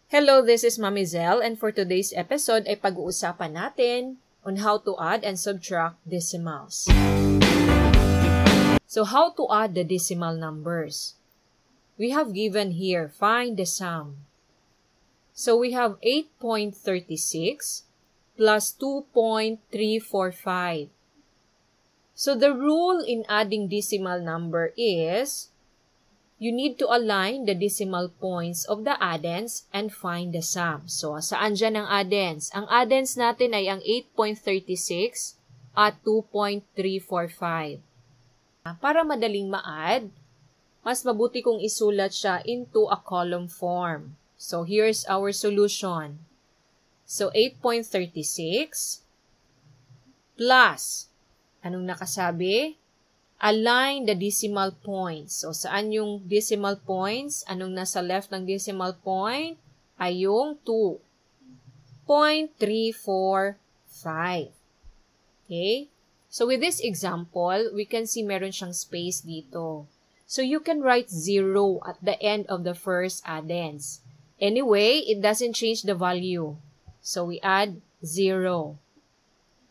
Hello, this is Mami Zell, and for today's episode ay pag-uusapan natin on how to add and subtract decimals. So how to add the decimal numbers? We have given here, find the sum. So we have 8.36 plus 2.345. So the rule in adding decimal number is, you need to align the decimal points of the addends and find the sum. So, saan dyan ang addends? Ang addends natin ay ang 8.36 at 2.345. Para madaling ma-add, mas mabuti kong isulat siya into a column form. So, here's our solution. So, 8.36 plus, anong nakasabi? Align the decimal points. So, saan yung decimal points? Anong nasa left ng decimal point? Ay yung 2.345. Okay? So, with this example, we can see meron siyang space dito. So, you can write 0 at the end of the first addends. Anyway, it doesn't change the value. So, we add 0.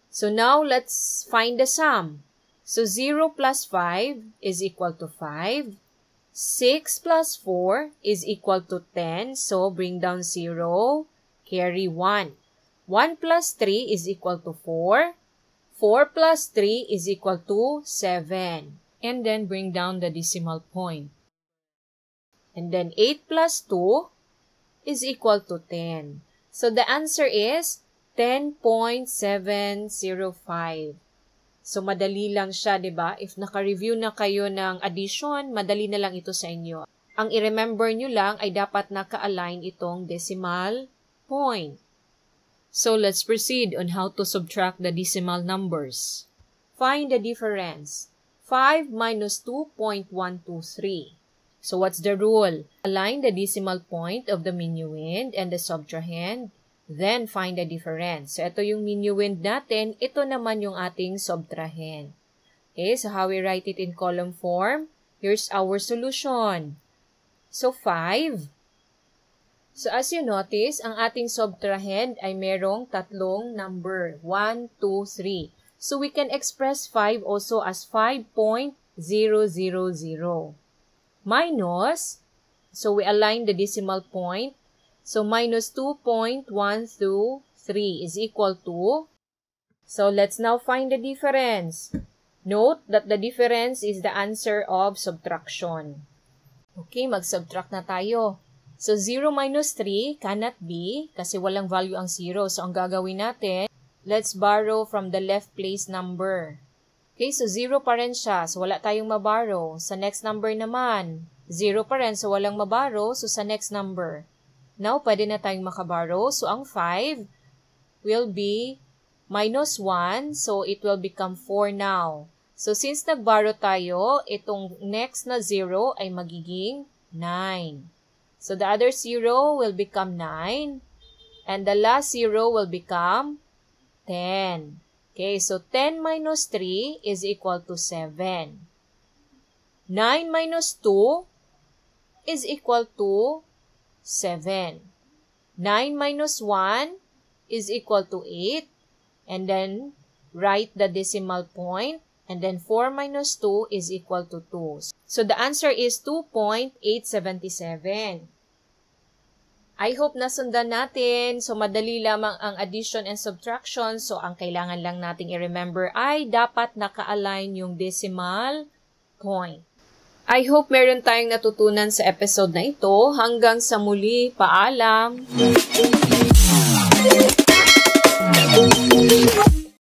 So, now, let's find the sum. So, 0 plus 5 is equal to 5. 6 plus 4 is equal to 10. So, bring down 0. Carry 1. 1 plus 3 is equal to 4. 4 plus 3 is equal to 7. And then, bring down the decimal point. And then, 8 plus 2 is equal to 10. So, the answer is 10.705. So, madali lang siya, diba? If naka-review na kayo ng addition, madali na lang ito sa inyo. Ang i-remember nyo lang ay dapat naka-align itong decimal point. So, let's proceed on how to subtract the decimal numbers. Find the difference. 5 minus 2.123. So, what's the rule? Align the decimal point of the minuend and the subtrahend. Then, find the difference. So, ito yung minuend natin. Ito naman yung ating subtrahend. Okay, so how we write it in column form? Here's our solution. So, 5. So, as you notice, ang ating subtrahend ay merong tatlong number. 1, 2, 3. So, we can express 5 also as 5.000. Minus, so we align the decimal point. So, minus 2.123 is equal to, so let's now find the difference. Note that the difference is the answer of subtraction. Okay, mag-subtract na tayo. So, 0 minus 3 cannot be kasi walang value ang 0. So, ang gagawin natin, let's borrow from the left place number. Okay, so 0 pa rin siya. So, wala tayong maborrow. Sa next number naman, 0 pa rin. So, walang maborrow. So, sa next number. Now, pwede na tayong makaborrow. So, ang 5 will be minus 1. So, it will become 4 now. So, since nag-borrow tayo, itong next na 0 ay magiging 9. So, the other 0 will become 9. And the last 0 will become 10. Okay, so 10 minus 3 is equal to 7. 9 minus 2 is equal to 7. 9 minus 1 is equal to 8. And then, write the decimal point. And then, 4 minus 2 is equal to 2. So, the answer is 2.877. I hope nasundan natin. So, madali lamang ang addition and subtraction. So, ang kailangan lang nating i-remember ay dapat naka-align yung decimal point. I hope meron tayong natutunan sa episode na ito. Hanggang sa muli, paalam!